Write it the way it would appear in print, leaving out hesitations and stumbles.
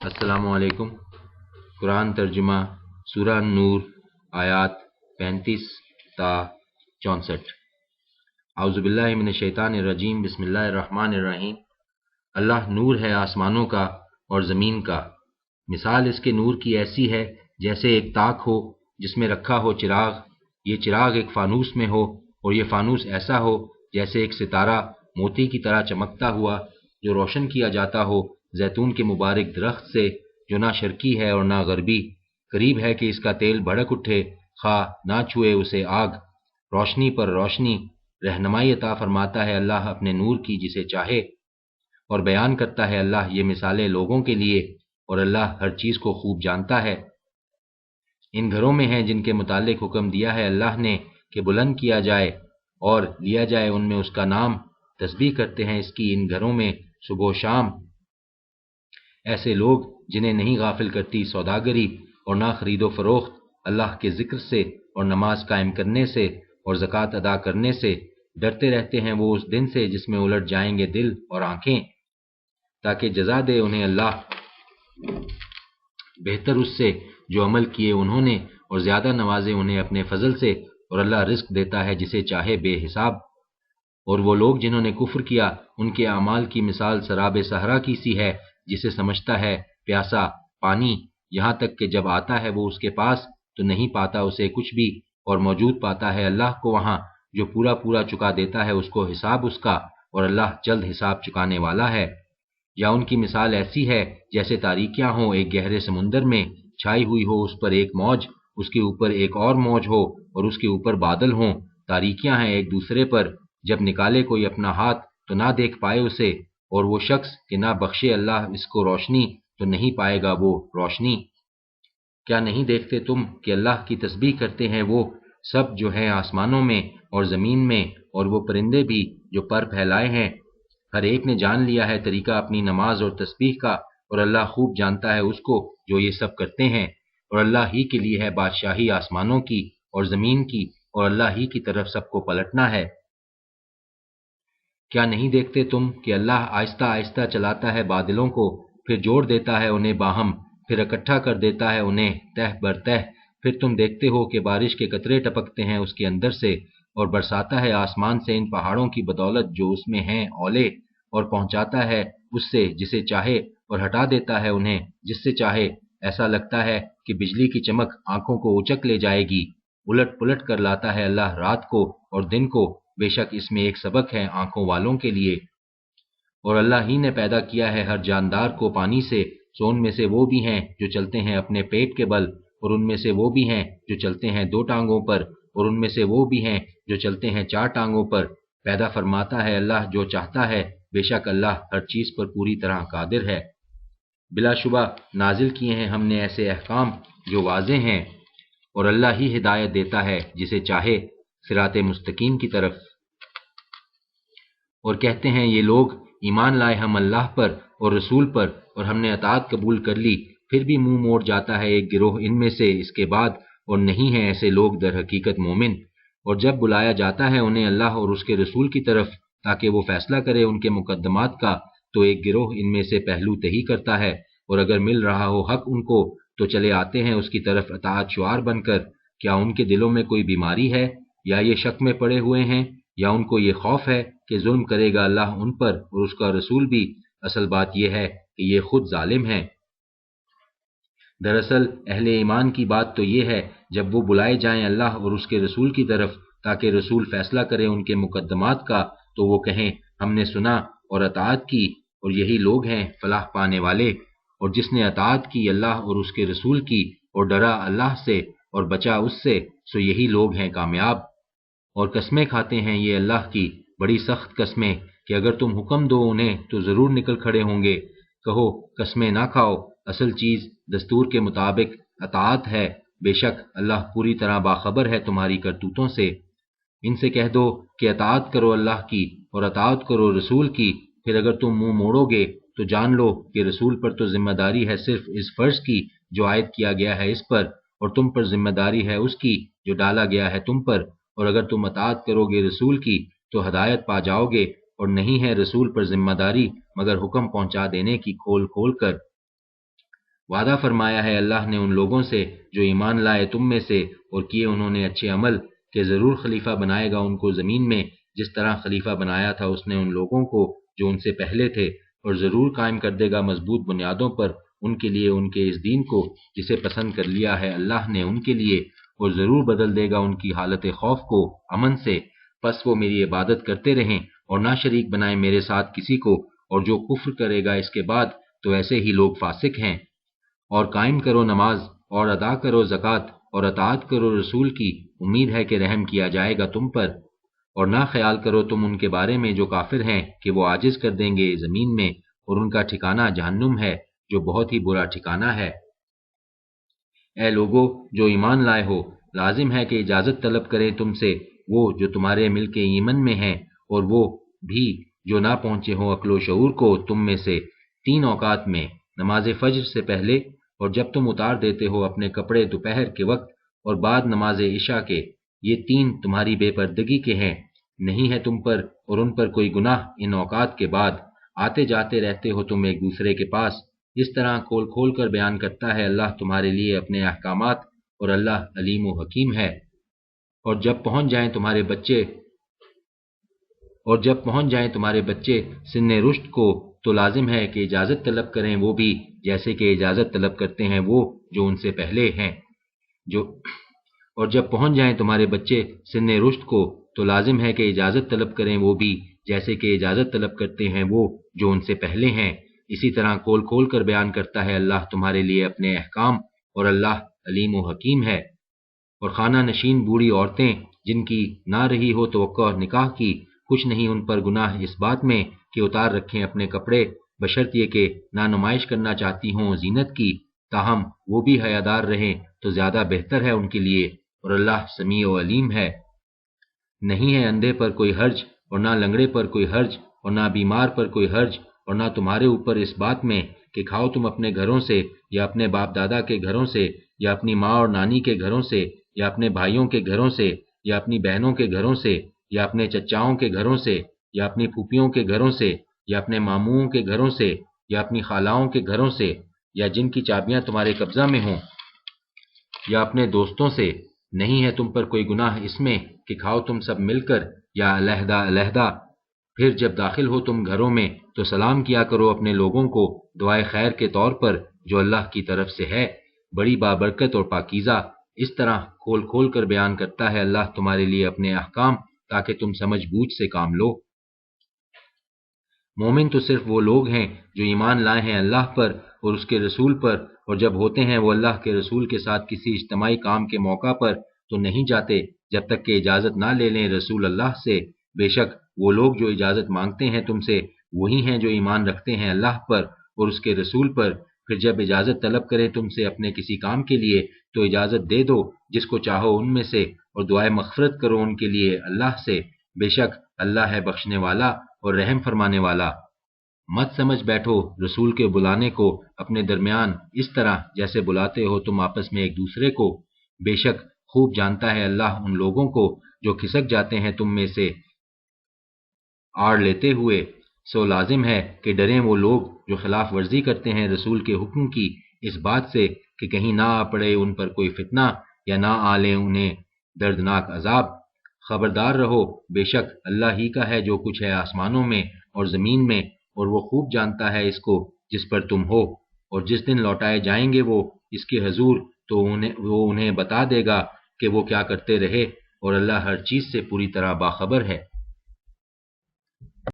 السلام علیکم۔ قرآن ترجمہ سورہ نور آیات 35 تا 64۔ اعوذ باللہ من الشیطان الرجیم، بسم اللہ الرحمن الرحیم۔ اللہ نور ہے آسمانوں کا اور زمین کا، مثال اس کے نور کی ایسی ہے جیسے ایک تاک ہو جس میں رکھا ہو چراغ، یہ چراغ ایک فانوس میں ہو اور یہ فانوس ایسا ہو جیسے ایک ستارہ موتی کی طرح چمکتا ہوا جو روشن کیا جاتا ہو زیتون کے مبارک درخت سے جو نہ شرقی ہے اور نہ غربی، قریب ہے کہ اس کا تیل بھڑک اٹھے خواہ نہ چھوئے اسے آگ، روشنی پر روشنی، رہنمائی عطا فرماتا ہے اللہ اپنے نور کی جسے چاہے، اور بیان کرتا ہے اللہ یہ مثالیں لوگوں کے لیے، اور اللہ ہر چیز کو خوب جانتا ہے۔ ان گھروں میں ہیں جن کے متعلق حکم دیا ہے اللہ نے کہ بلند کیا جائے اور لیا جائے ان میں اس کا نام، تسبیح کرتے ہیں اس کی ان گھروں میں صبح و شام۔ ایسے لوگ جنہیں نہیں غافل کرتی سوداگری اور نہ خرید و فروخت اللہ کے ذکر سے اور نماز قائم کرنے سے اور زکوٰۃ ادا کرنے سے، ڈرتے رہتے ہیں وہ اس دن سے جس میں الٹ جائیں گے دل اور آنکھیں، تاکہ جزا دے انہیں اللہ بہتر اس سے جو عمل کیے انہوں نے، اور زیادہ نوازے انہیں اپنے فضل سے، اور اللہ رزق دیتا ہے جسے چاہے بے حساب۔ اور وہ لوگ جنہوں نے کفر کیا ان کے اعمال کی مثال سراب صحرا کی سی ہے جسے سمجھتا ہے پیاسا پانی، یہاں تک کہ جب آتا ہے وہ اس کے پاس تو نہیں پاتا اسے کچھ بھی، اور موجود پاتا ہے اللہ کو وہاں جو پورا پورا چکا دیتا ہے اس کو حساب اس کا، اور اللہ جلد حساب چکانے والا ہے۔ یا ان کی مثال ایسی ہے جیسے تاریکیاں ہوں ایک گہرے سمندر میں، چھائی ہوئی ہو اس پر ایک موج، اس کے اوپر ایک اور موج ہو اور اس کے اوپر بادل ہوں، تاریکیاں ہیں ایک دوسرے پر، جب نکالے کوئی اپنا ہاتھ تو نہ دیکھ پائے اسے، اور وہ شخص کہ نہ بخشے اللہ اس کو روشنی تو نہیں پائے گا وہ روشنی۔ کیا نہیں دیکھتے تم کہ اللہ کی تسبیح کرتے ہیں وہ سب جو ہیں آسمانوں میں اور زمین میں، اور وہ پرندے بھی جو پر پھیلائے ہیں، ہر ایک نے جان لیا ہے طریقہ اپنی نماز اور تسبیح کا، اور اللہ خوب جانتا ہے اس کو جو یہ سب کرتے ہیں، اور اللہ ہی کے لیے ہے بادشاہی آسمانوں کی اور زمین کی، اور اللہ ہی کی طرف سب کو پلٹنا ہے۔ کیا نہیں دیکھتے تم کہ اللہ آہستہ آہستہ چلاتا ہے بادلوں کو، پھر جوڑ دیتا ہے انہیں باہم، پھر اکٹھا کر دیتا ہے انہیں تہ بر تہ، پھر تم دیکھتے ہو کہ بارش کے قطرے ٹپکتے ہیں اس کے اندر سے، اور برساتا ہے آسمان سے ان پہاڑوں کی بدولت جو اس میں ہیں اولے، اور پہنچاتا ہے اس سے جسے چاہے اور ہٹا دیتا ہے انہیں جس سے چاہے، ایسا لگتا ہے کہ بجلی کی چمک آنکھوں کو اچک لے جائے گی، الٹ پلٹ کر لاتا ہے اللہ رات کو اور دن کو، بے شک اس میں ایک سبق ہے آنکھوں والوں کے لیے۔ اور اللہ ہی نے پیدا کیا ہے ہر جاندار کو پانی سے، سو ان میں سے وہ بھی ہیں جو چلتے ہیں اپنے پیٹ کے بل، اور ان میں سے وہ بھی ہیں جو چلتے ہیں دو ٹانگوں پر، اور ان میں سے وہ بھی ہیں جو چلتے ہیں چار ٹانگوں پر، پیدا فرماتا ہے اللہ جو چاہتا ہے، بے شک اللہ ہر چیز پر پوری طرح قادر ہے۔ بلا شبہ نازل کیے ہیں ہم نے ایسے احکام جو واضح ہیں، اور اللہ ہی ہدایت دیتا ہے جسے چاہے صراط مستقیم کی طرف۔ اور کہتے ہیں یہ لوگ ایمان لائے ہم اللہ پر اور رسول پر، اور ہم نے اطاعت قبول کر لی، پھر بھی منہ موڑ جاتا ہے ایک گروہ ان میں سے اس کے بعد، اور نہیں ہیں ایسے لوگ در حقیقت مومن۔ اور جب بلایا جاتا ہے انہیں اللہ اور اس کے رسول کی طرف تاکہ وہ فیصلہ کرے ان کے مقدمات کا، تو ایک گروہ ان میں سے پہلو تہی کرتا ہے، اور اگر مل رہا ہو حق ان کو تو چلے آتے ہیں اس کی طرف اطاعت شعار بن کر۔ کیا ان کے دلوں میں کوئی بیماری ہے، یا یہ شک میں پڑے ہوئے ہیں، یا ان کو یہ خوف ہے کہ ظلم کرے گا اللہ ان پر اور اس کا رسول بھی؟ اصل بات یہ ہے کہ یہ خود ظالم ہیں۔ دراصل اہل ایمان کی بات تو یہ ہے جب وہ بلائے جائیں اللہ اور اس کے رسول کی طرف تاکہ رسول فیصلہ کرے ان کے مقدمات کا، تو وہ کہیں ہم نے سنا اور اطاعت کی، اور یہی لوگ ہیں فلاح پانے والے۔ اور جس نے اطاعت کی اللہ اور اس کے رسول کی اور ڈرا اللہ سے اور بچا اس سے، سو یہی لوگ ہیں کامیاب۔ اور قسمیں کھاتے ہیں یہ اللہ کی بڑی سخت قسمیں کہ اگر تم حکم دو انہیں تو ضرور نکل کھڑے ہوں گے، کہو قسمیں نہ کھاؤ، اصل چیز دستور کے مطابق اطاعت ہے، بے شک اللہ پوری طرح باخبر ہے تمہاری کرتوتوں سے۔ ان سے کہہ دو کہ اطاعت کرو اللہ کی اور اطاعت کرو رسول کی، پھر اگر تم منہ موڑو گے تو جان لو کہ رسول پر تو ذمہ داری ہے صرف اس فرض کی جو عائد کیا گیا ہے اس پر، اور تم پر ذمہ داری ہے اس کی جو ڈالا گیا ہے تم پر، اور اگر تم اطاعت کرو گے رسول کی تو ہدایت پا جاؤ گے، اور نہیں ہے رسول پر ذمہ داری مگر حکم پہنچا دینے کی کھول کھول کر۔ وعدہ فرمایا ہے اللہ نے ان لوگوں سے جو ایمان لائے تم میں سے اور کیے انہوں نے اچھے عمل، کہ ضرور خلیفہ بنائے گا ان کو زمین میں، جس طرح خلیفہ بنایا تھا اس نے ان لوگوں کو جو ان سے پہلے تھے، اور ضرور قائم کر دے گا مضبوط بنیادوں پر ان کے لیے ان کے اس دین کو جسے پسند کر لیا ہے اللہ نے ان کے لیے، اور ضرور بدل دے گا ان کی حالت خوف کو امن سے، پس وہ میری عبادت کرتے رہیں اور نہ شریک بنائیں میرے ساتھ کسی کو، اور جو کفر کرے گا اس کے بعد تو ایسے ہی لوگ فاسق ہیں۔ اور قائم کرو نماز اور ادا کرو زکوٰۃ اور اطاعت کرو رسول کی، امید ہے کہ رحم کیا جائے گا تم پر، اور نہ خیال کرو تم ان کے بارے میں جو کافر ہیں کہ وہ عاجز کر دیں گے زمین میں، اور ان کا ٹھکانہ جہنم ہے جو بہت ہی برا ٹھکانہ ہے۔ اے لوگو جو ایمان لائے ہو، لازم ہے کہ اجازت طلب کریں تم سے وہ جو تمہارے ملک ایمن میں ہیں، اور وہ بھی جو نہ پہنچے ہوں عقل و شعور کو تم میں سے، 3 اوقات میں، نماز فجر سے پہلے، اور جب تم اتار دیتے ہو اپنے کپڑے دوپہر کے وقت، اور بعد نماز عشاء کے، یہ 3 تمہاری بے پردگی کے ہیں، نہیں ہے تم پر اور ان پر کوئی گناہ ان اوقات کے بعد، آتے جاتے رہتے ہو تم ایک دوسرے کے پاس، اس طرح کھول کھول کر بیان کرتا ہے اللہ تمہارے لیے اپنے احکامات، اور اللہ علیم و حکیم ہے۔ اور جب پہنچ جائیں تمہارے بچے سن رشد کو تو لازم ہے کہ اجازت طلب کریں وہ بھی جیسے کہ اجازت طلب کرتے ہیں وہ جو ان سے پہلے ہیں، اور جب پہنچ جائیں تمہارے بچے سن رشد کو تو لازم ہے کہ اجازت طلب کریں وہ بھی جیسے کہ اجازت طلب کرتے ہیں وہ جو ان سے پہلے ہیں، اسی طرح کھول کھول کر بیان کرتا ہے اللہ تمہارے لیے اپنے احکام، اور اللہ علیم و حکیم ہے۔ اور خانہ نشین بوڑھی عورتیں جن کی نہ رہی ہو توقع نکاح کی، کچھ نہیں ان پر گناہ اس بات میں کہ اتار رکھیں اپنے کپڑے، بشرط یہ کہ نہ نمائش کرنا چاہتی ہوں زینت کی، تاہم وہ بھی حیادار رہیں تو زیادہ بہتر ہے ان کے لیے، اور اللہ سمیع و علیم ہے۔ نہیں ہے اندھے پر کوئی حرج، اور نہ لنگڑے پر کوئی حرج، اور نہ بیمار پر کوئی حرج، اور نہ تمہارے اوپر اس بات میں کہ کھاؤ تم اپنے گھروں سے یا اپنے باپ دادا کے گھروں سے یا اپنی ماں اور نانی کے گھروں سے یا اپنے بھائیوں کے گھروں سے یا اپنی بہنوں کے گھروں سے یا اپنے چچاؤں کے گھروں سے یا اپنی پھوپھیوں کے گھروں سے یا اپنے ماموؤں کے گھروں سے یا اپنی خالاؤں کے گھروں سے یا جن کی چابیاں تمہارے قبضہ میں ہوں یا اپنے دوستوں سے، نہیں ہے تم پر کوئی گناہ اس میں کہ کھاؤ تم سب مل کر یا علیحدہ علیحدہ، پھر جب داخل ہو تم گھروں میں تو سلام کیا کرو اپنے لوگوں کو دعائے خیر کے طور پر جو اللہ کی طرف سے ہے، بڑی بابرکت اور پاکیزہ۔ اس طرح کھول کھول کر بیان کرتا ہے اللہ تمہارے لیے اپنے احکام تاکہ تم سمجھ بوجھ سے کام لو۔ مومن تو صرف وہ لوگ ہیں جو ایمان لائے ہیں اللہ پر اور اس کے رسول پر، اور جب ہوتے ہیں وہ اللہ کے رسول کے ساتھ کسی اجتماعی کام کے موقع پر تو نہیں جاتے جب تک کہ اجازت نہ لے لیں رسول اللہ سے، بے شک وہ لوگ جو اجازت مانگتے ہیں تم سے وہی ہیں جو ایمان رکھتے ہیں اللہ پر اور اس کے رسول پر، پھر جب اجازت طلب کریں تم سے اپنے کسی کام کے لیے تو اجازت دے دو جس کو چاہو ان میں سے، اور دعائے مغفرت کرو ان کے لیے اللہ سے، بے شک اللہ ہے بخشنے والا اور رحم فرمانے والا۔ مت سمجھ بیٹھو رسول کے بلانے کو اپنے درمیان اس طرح جیسے بلاتے ہو تم آپس میں ایک دوسرے کو، بے شک خوب جانتا ہے اللہ ان لوگوں کو جو کھسک جاتے ہیں تم میں سے آڑ لیتے ہوئے، سو لازم ہے کہ ڈریں وہ لوگ جو خلاف ورزی کرتے ہیں رسول کے حکم کی، اس بات سے کہ کہیں نہ آ پڑے ان پر کوئی فتنہ یا نہ آ لے انہیں دردناک عذاب۔ خبردار رہو بے شک اللہ ہی کا ہے جو کچھ ہے آسمانوں میں اور زمین میں، اور وہ خوب جانتا ہے اس کو جس پر تم ہو، اور جس دن لوٹائے جائیں گے وہ اس کے حضور تو وہ انہیں بتا دے گا کہ وہ کیا کرتے رہے، اور اللہ ہر چیز سے پوری طرح باخبر ہے۔